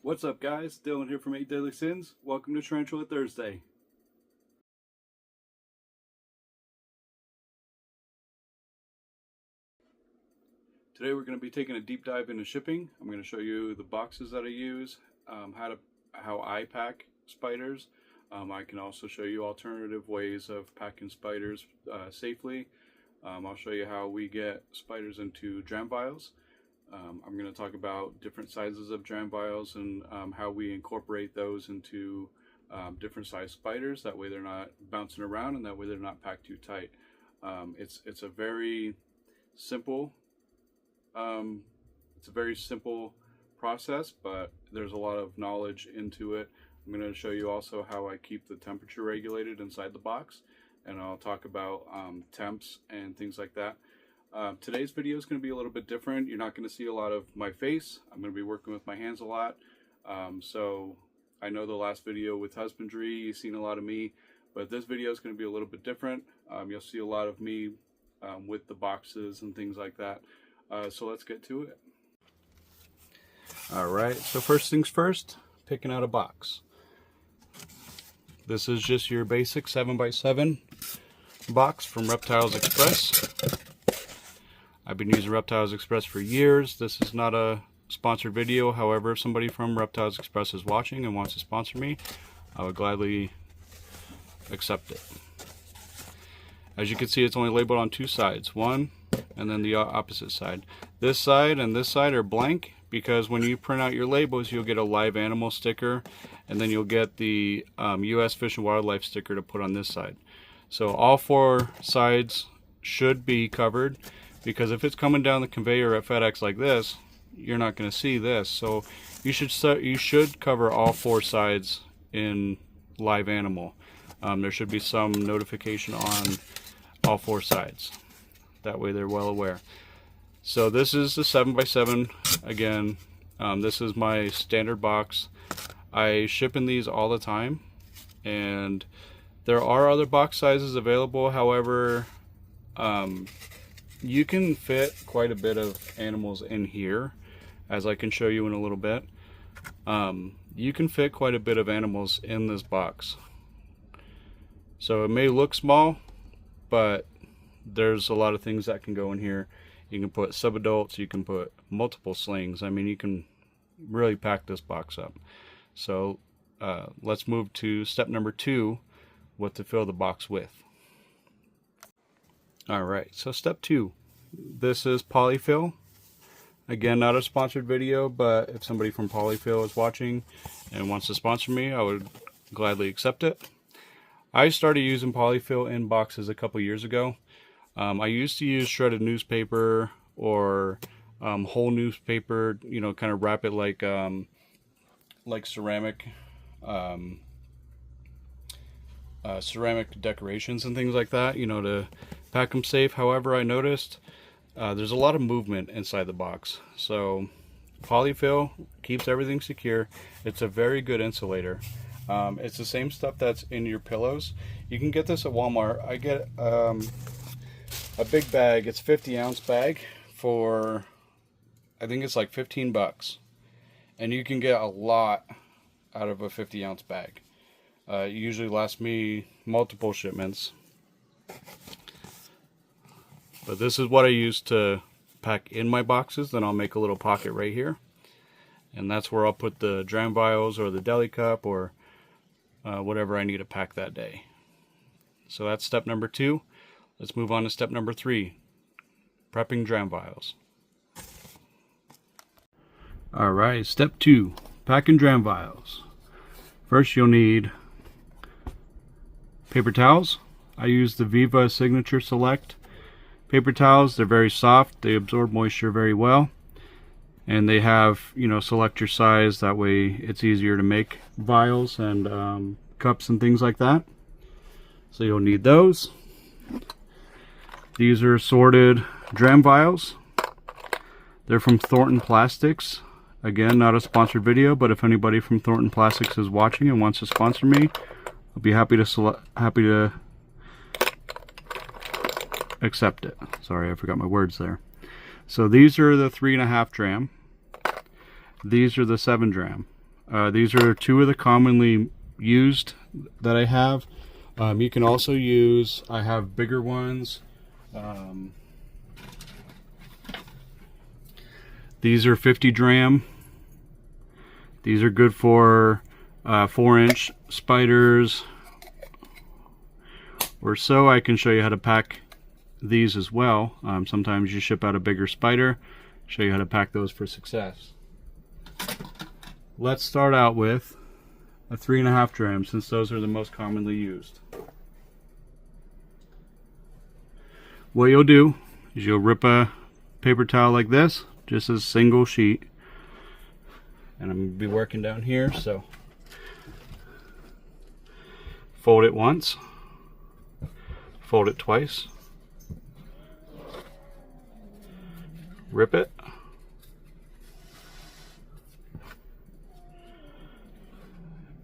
What's up, guys? Dylan here from 8 Deadly Sins. Welcome to Tarantula Thursday. Today we're going to be taking a deep dive into shipping. I'm going to show you the boxes that I use, how I pack spiders. I can also show you alternative ways of packing spiders safely. I'll show you how we get spiders into dram vials. I'm going to talk about different sizes of dram vials and how we incorporate those into different size spiders. That way they're not bouncing around and that way they're not packed too tight. It's a very simple process, but there's a lot of knowledge into it. I'm going to show you also how I keep the temperature regulated inside the box, and I'll talk about temps and things like that. Today's video is going to be a little bit different. You're not going to see a lot of my face. I'm going to be working with my hands a lot. So I know the last video with husbandry, you've seen a lot of me, but this video is going to be a little bit different. You'll see a lot of me with the boxes and things like that. So let's get to it. Alright, so first things first, picking out a box. This is just your basic 7x7 box from Reptiles Express. I've been using Reptiles Express for years. This is not a sponsored video. However, if somebody from Reptiles Express is watching and wants to sponsor me, I would gladly accept it. As you can see, it's only labeled on two sides. One, and then the opposite side. This side and this side are blank because when you print out your labels, you'll get a live animal sticker, and then you'll get the U.S. Fish and Wildlife sticker to put on this side. So all four sides should be covered, because if it's coming down the conveyor at FedEx like this, you're not going to see this. So you should cover all four sides in live animal. There should be some notification on all four sides. That way they're well aware. So this is the 7x7 again. This is my standard box. I ship in these all the time, and there are other box sizes available. However, you can fit quite a bit of animals in here, as I can show you in a little bit. You can fit quite a bit of animals in this box. So it may look small, but there's a lot of things that can go in here. You can put subadults, you can put multiple slings. I mean, you can really pack this box up. So let's move to step number 2, what to fill the box with. Alright, so step 2. This is polyfill. Again, not a sponsored video, but if somebody from Polyfill is watching and wants to sponsor me, I would gladly accept it. I started using polyfill in boxes a couple years ago. I used to use shredded newspaper or whole newspaper, you know, kind of wrap it like ceramic ceramic decorations and things like that, you know, to pack them safe. However, I noticed there's a lot of movement inside the box. So polyfill keeps everything secure. It's a very good insulator. It's the same stuff that's in your pillows. You can get this at Walmart. I get a big bag. It's a 50-ounce bag for, I think it's like 15 bucks. And you can get a lot out of a 50-ounce bag. It usually lasts me multiple shipments. But this is what I use to pack in my boxes. Then I'll make a little pocket right here. And that's where I'll put the dram vials or the deli cup or whatever I need to pack that day. So that's step number 2. Let's move on to step number 3, prepping dram vials. Alright, step 2, packing dram vials. First you'll need paper towels. I use the Viva Signature Select paper towels. They're very soft, they absorb moisture very well, and they have, you know, select your size. That way it's easier to make vials and cups and things like that. So you'll need those. These are sorted dram vials. They're from Thornton Plastics. Again, not a sponsored video, but if anybody from Thornton Plastics is watching and wants to sponsor me, I'll be happy to accept it. Sorry, I forgot my words there. So these are the 3.5 dram. These are the 7 dram. These are two of the commonly used that I have. You can also use, I have bigger ones. These are 50 dram. These are good for 4-inch spiders or so. I can show you how to pack these as well. Sometimes you ship out a bigger spider. Show you how to pack those for success. Let's start out with a 3.5 dram, since those are the most commonly used. What you'll do is you'll rip a paper towel like this, just a single sheet, and I'm going to be working down here, so fold it once, fold it twice, rip it,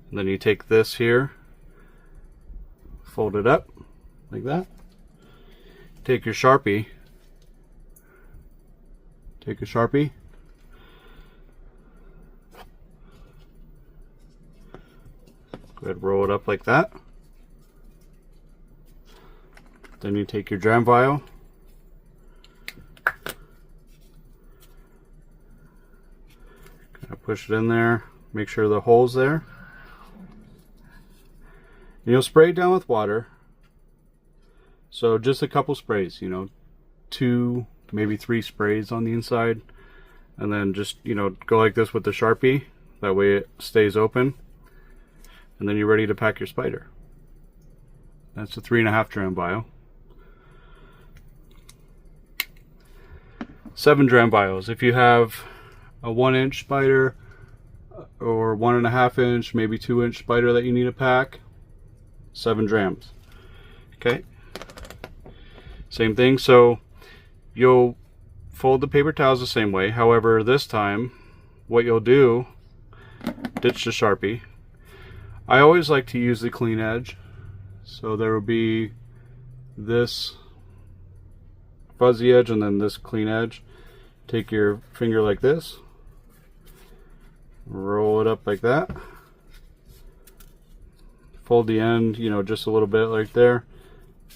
and then you take this here, fold it up like that, take your Sharpie, go ahead and roll it up like that. Then you take your dram vial, kind of push it in there, make sure the hole's there. And you'll spray it down with water. So just a couple sprays, you know, 2, maybe 3 sprays on the inside. And then just, you know, go like this with the Sharpie. That way it stays open. And then you're ready to pack your spider. That's a 3.5 dram vial. 7 dram vials. If you have a 1-inch spider or 1.5 inch, maybe 2-inch spider that you need to pack, 7 drams. Okay. Same thing. So you'll fold the paper towels the same way. However, this time, what you'll do, ditch the Sharpie. I always like to use the clean edge. So there will be this fuzzy edge and then this clean edge. Take your finger like this, roll it up like that, fold the end, you know, just a little bit like there,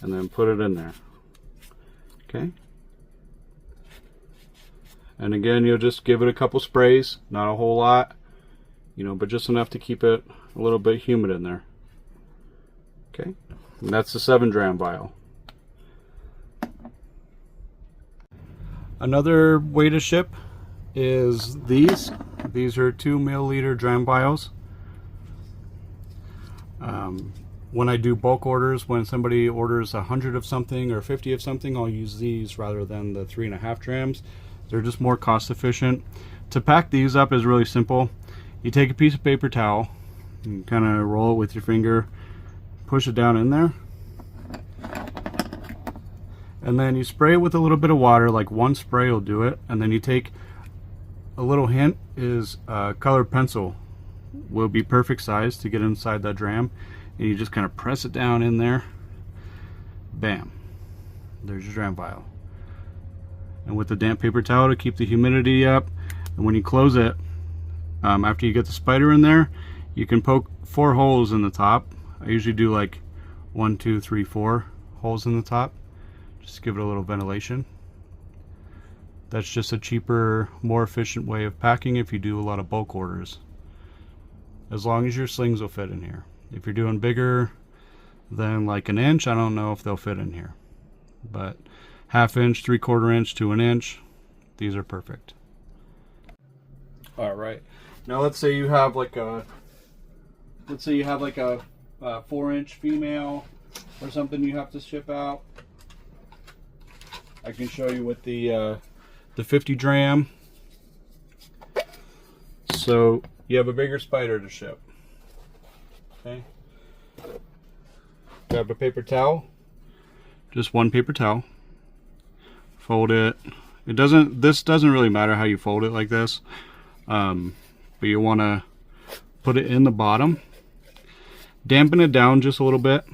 and then put it in there. Okay. And again, you'll just give it a couple sprays, not a whole lot, you know, but just enough to keep it a little bit humid in there. Okay. And that's the 7 dram vial. Another way to ship is these. These are 2 milliliter dram vials. When I do bulk orders, when somebody orders 100 of something or 50 of something, I'll use these rather than the 3.5 drams. They're just more cost efficient. To pack these up is really simple. You take a piece of paper towel, and kind of roll it with your finger, push it down in there, and then you spray it with a little bit of water, like 1 spray will do it. And then you take a little hint is colored pencil will be perfect size to get inside that dram, and you just kind of press it down in there. Bam, there's your dram vial. And with the damp paper towel to keep the humidity up, and when you close it, after you get the spider in there, you can poke 4 holes in the top. I usually do like 1, 2, 3, 4 holes in the top, just to give it a little ventilation. That's just a cheaper, more efficient way of packing if you do a lot of bulk orders. As long as your slings will fit in here. If you're doing bigger than like 1 inch, I don't know if they'll fit in here. But 1/2 inch, 3/4 inch to 1 inch, these are perfect. All right. Now let's say you have like a 4-inch female or something you have to ship out. I can show you with the 50 dram. So you have a bigger spider to ship. Okay. Grab a paper towel, just 1 paper towel. Fold it. This doesn't really matter how you fold it like this, but you want to put it in the bottom. Dampen it down just a little bit,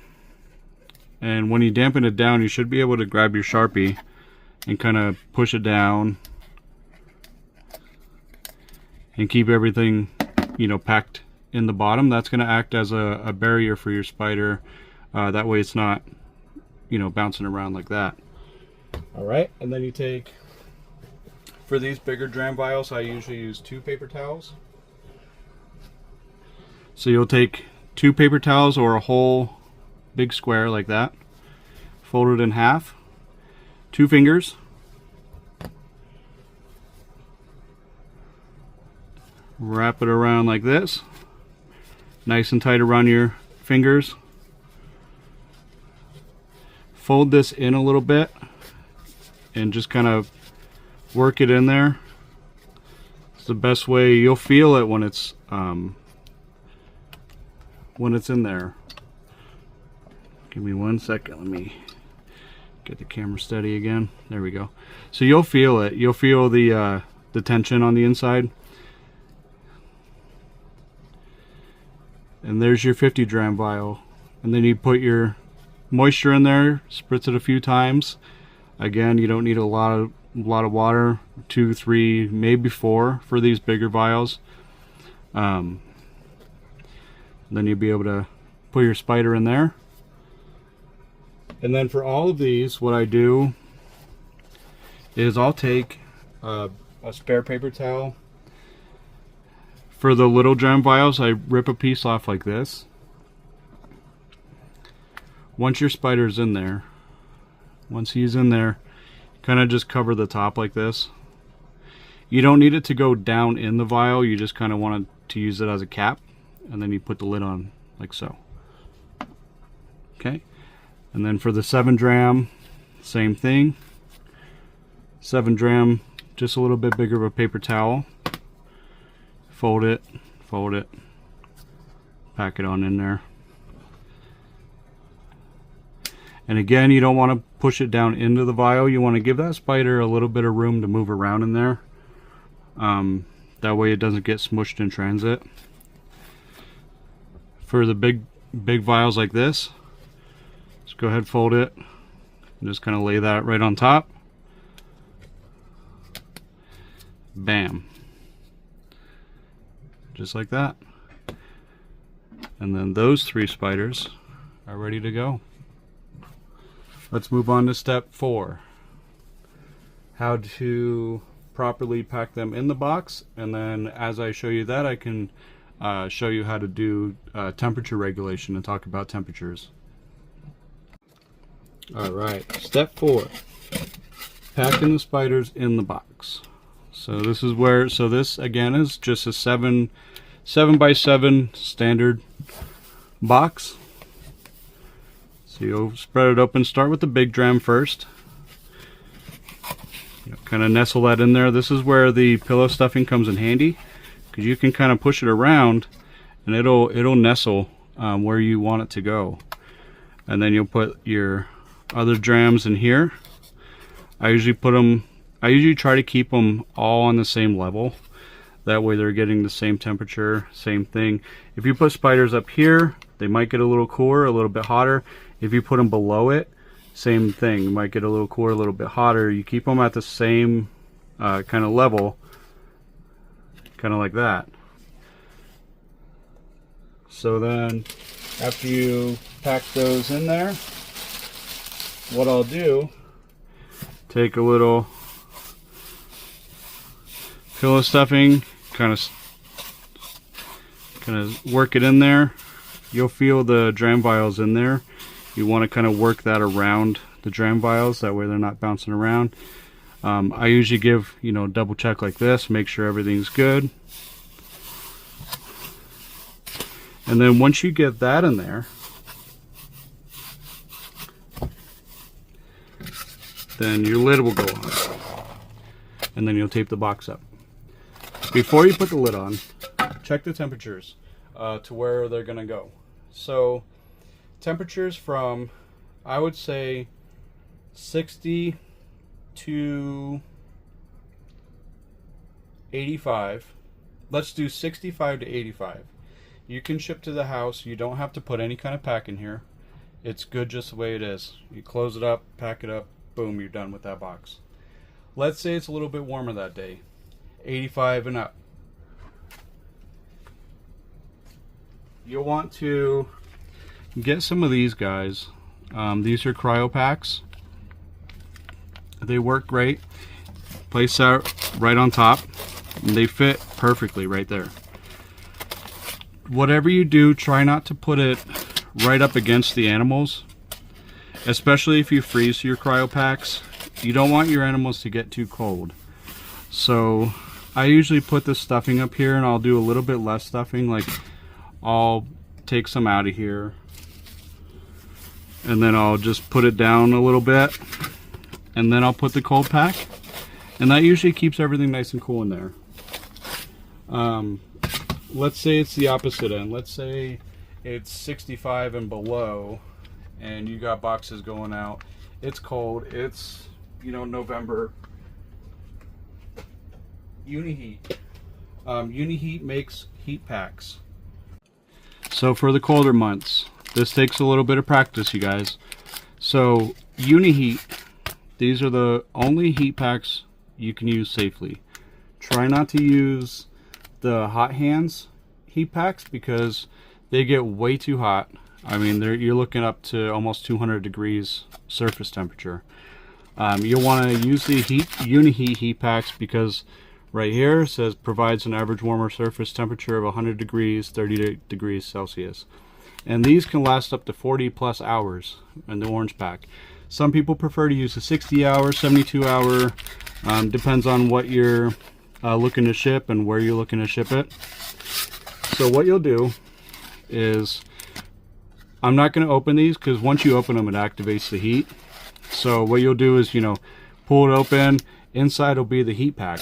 and when you dampen it down, you should be able to grab your Sharpie and kind of push it down and keep everything packed in the bottom. That's going to act as a barrier for your spider. That way it's not, bouncing around like that. All right, and then you take, for these bigger dram vials, I usually use 2 paper towels. So you'll take 2 paper towels or a whole big square like that, fold it in half, 2 fingers, wrap it around like this, nice and tight around your fingers. Fold this in a little bit and just kind of work it in there. It's the best way. You'll feel it when it's in there. Give me 1 second. Let me get the camera steady again. There we go. So you'll feel it. You'll feel the tension on the inside. And there's your 50 dram vial. And then you put your moisture in there, spritz it a few times. Again, you don't need a lot of water, 2, 3, maybe 4 for these bigger vials. Then you'll be able to put your spider in there. And then for all of these, what I do is I'll take a spare paper towel. For the little dram vials, I rip a piece off like this. Once your spider's in there, once he's in there, kind of just cover the top like this. You don't need it to go down in the vial, you just kind of want to use it as a cap, and then you put the lid on like so. Okay, and then for the 7 dram, same thing. 7 dram, just a little bit bigger of a paper towel. Fold it, pack it on in there. And again, you don't want to push it down into the vial. You want to give that spider a little bit of room to move around in there. That way it doesn't get smushed in transit. For the big vials like this, just go ahead, fold it, and just kind of lay that right on top. Bam. Just like that. And then those 3 spiders are ready to go. Let's move on to step 4. How to properly pack them in the box, and then as I show you that, I can show you how to do temperature regulation and talk about temperatures. Alright, step 4. Packing the spiders in the box. So this is where, so this again is just a 7 by 7 standard box. So you'll spread it open, start with the big dram first. Kind of nestle that in there. This is where the pillow stuffing comes in handy, because you can kind of push it around and it'll nestle where you want it to go. And then you'll put your other drams in here. I usually try to keep them all on the same level. That way they're getting the same temperature, same thing. If you put spiders up here, they might get a little cooler, a little bit hotter. If you put them below it, same thing. You might get a little cooler, a little bit hotter. You keep them at the same kind of level, kind of like that. So then, after you pack those in there, what I'll do, take a little pillow stuffing, kind of work it in there. You'll feel the dram vials in there. You want to kind of work that around the dram vials, that way they're not bouncing around. I usually give, double check like this, make sure everything's good. And then once you get that in there, then your lid will go on. And then you'll tape the box up. Before you put the lid on, check the temperatures to where they're going to go. So temperatures from, I would say, 60 to 85. Let's do 65 to 85. You can ship to the house. You don't have to put any kind of pack in here. It's good just the way it is. You close it up, pack it up, boom, you're done with that box. Let's say it's a little bit warmer that day, 85 and up. you'll want to get some of these guys. These are cryo packs. They work great. Place that right on top, and they fit perfectly right there. Whatever you do, try not to put it right up against the animals, especially if you freeze your cryo packs. You don't want your animals to get too cold. So I usually put the stuffing up here, and I'll do a little bit less stuffing. Like, I'll take some out of here, and then I'll just put it down a little bit, and then I'll put the cold pack, and that usually keeps everything nice and cool in there. Let's say it's the opposite end. Let's say it's 65 and below, and you got boxes going out. It's cold. It's, you know, November. Uniheat. Uniheat makes heat packs. So for the colder months, this takes a little bit of practice, you guys. So Uniheat, these are the only heat packs you can use safely. Try not to use the hot hands heat packs because they get way too hot. I mean, you're looking up to almost 200 degrees surface temperature. You'll want to use the Uniheat heat packs because right here it says provides an average warmer surface temperature of 100 degrees, 30 degrees Celsius. And these can last up to 40 plus hours in the orange pack. Some people prefer to use the 60 hour, 72 hour, depends on what you're looking to ship and where you're looking to ship it. So what you'll do is, I'm not going to open these because once you open them it activates the heat. So what you'll do is, you know, pull it open, inside will be the heat pack.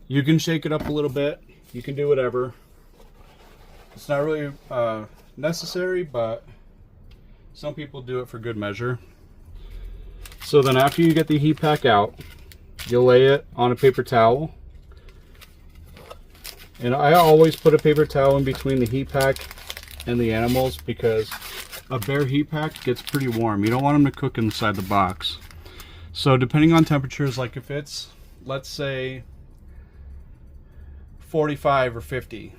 You can shake it up a little bit, you can do whatever. It's not really necessary, but some people do it for good measure. So then after you get the heat pack out, you'll lay it on a paper towel. And I always put a paper towel in between the heat pack and the animals because a bare heat pack gets pretty warm. You don't want them to cook inside the box. So depending on temperatures, like if it's, let's say 45 or 50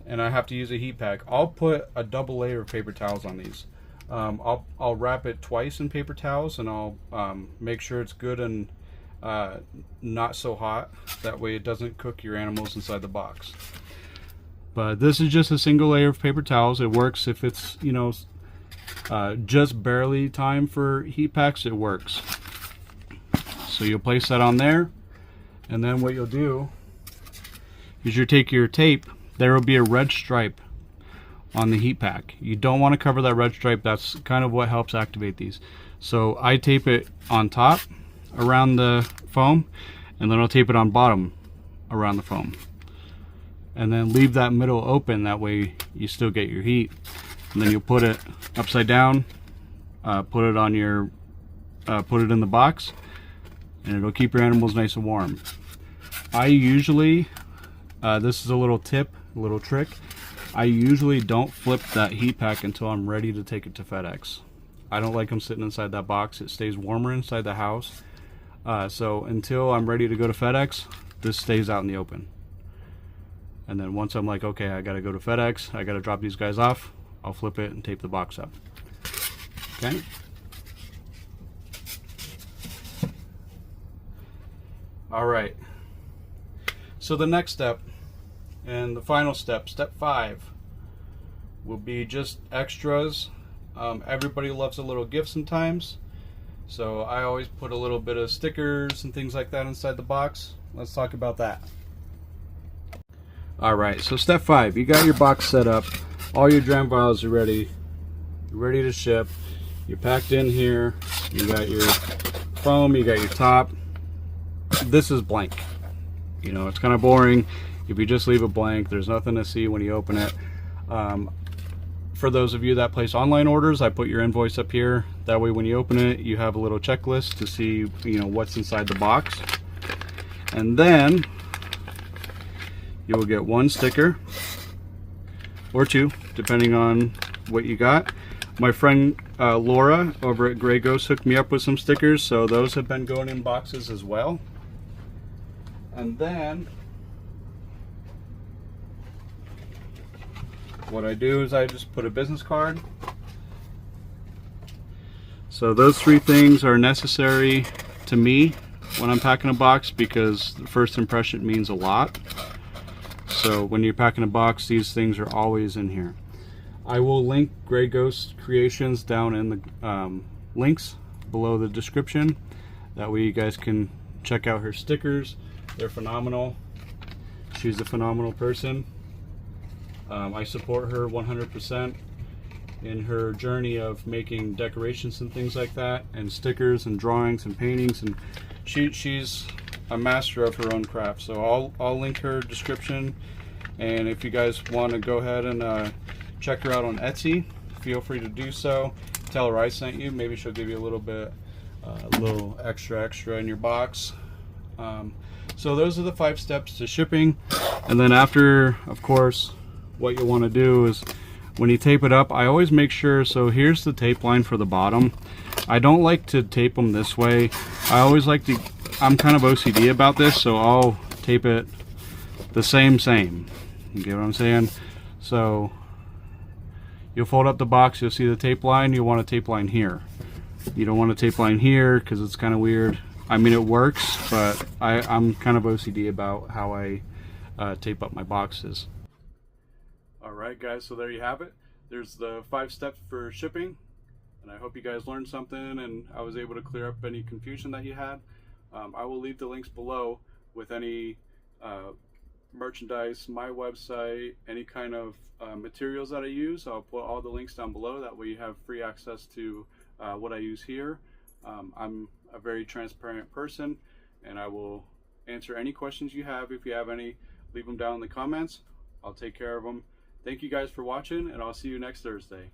and I have to use a heat pack, I'll put a double layer of paper towels on these. I'll wrap it twice in paper towels, and I'll make sure it's good and not so hot. That way it doesn't cook your animals inside the box. But this is just a single layer of paper towels. It works if it's, you know, just barely time for heat packs, it works. So you'll place that on there, and then what you'll do is you take your tape. There will be a red stripe on the heat pack. You don't want to cover that red stripe. That's kind of what helps activate these. So I tape it on top around the foam, and then I'll tape it on bottom around the foam, and then leave that middle open. That way you still get your heat. And then you'll put it upside down, put it on your put it in the box, and it'll keep your animals nice and warm. I usually this is a little tip, a little trick, I usually don't flip that heat pack until I'm ready to take it to FedEx. I don't like them sitting inside that box. It stays warmer inside the house. So until I'm ready to go to FedEx, this stays out in the open. And then once I'm like, okay, I gotta go to FedEx, I gotta drop these guys off, I'll flip it and tape the box up. Okay. All right. So the next step, and the final step, step 5, will be just extras. Everybody loves a little gift sometimes, so I always put a little bit of stickers and things like that inside the box. Let's talk about that. Alright, so step 5, you got your box set up, all your dram vials are ready, you're ready to ship, you're packed in here, you got your foam, you got your top. This is blank. You know, it's kind of boring if you just leave it blank. There's nothing to see when you open it. For those of you that place online orders, I put your invoice up here. That way when you open it, you have a little checklist to see, you know, what's inside the box. And then you will get 1 sticker or 2, depending on what you got. My friend Laura over at Gray Ghost hooked me up with some stickers, so those have been going in boxes as well. And then what I do is I just put a business card. So those 3 things are necessary to me when I'm packing a box, because the first impression means a lot. So when you're packing a box, these things are always in here. I will link Gray Ghost Creations down in the links below the description. That way you guys can check out her stickers. They're phenomenal. She's a phenomenal person. I support her 100% in her journey of making decorations and things like that, and stickers and drawings and paintings, and she's a master of her own craft. So I'll link her description, and if you guys want to go ahead and check her out on Etsy, feel free to do so. Tell her I sent you. Maybe she'll give you a little bit, a little extra in your box. So those are the 5 steps to shipping. And then after, of course, what you want to do is when you tape it up, I always make sure, so here's the tape line for the bottom. I don't like to tape them this way. I always like to, I'm kind of OCD about this, so I'll tape it the same. You get what I'm saying? So you'll fold up the box, you'll see the tape line. You want a tape line here. You don't want a tape line here because it's kind of weird. I mean, it works, but I'm kind of OCD about how I tape up my boxes. Alright guys, so there you have it. There's the 5 steps for shipping, and I hope you guys learned something and I was able to clear up any confusion that you had. I will leave the links below with any merchandise, my website, any kind of materials that I use. I'll put all the links down below. That way you have free access to what I use here. I'm a very transparent person, and I will answer any questions you have. If you have any, leave them down in the comments. I'll take care of them. Thank you guys for watching, and I'll see you next Thursday.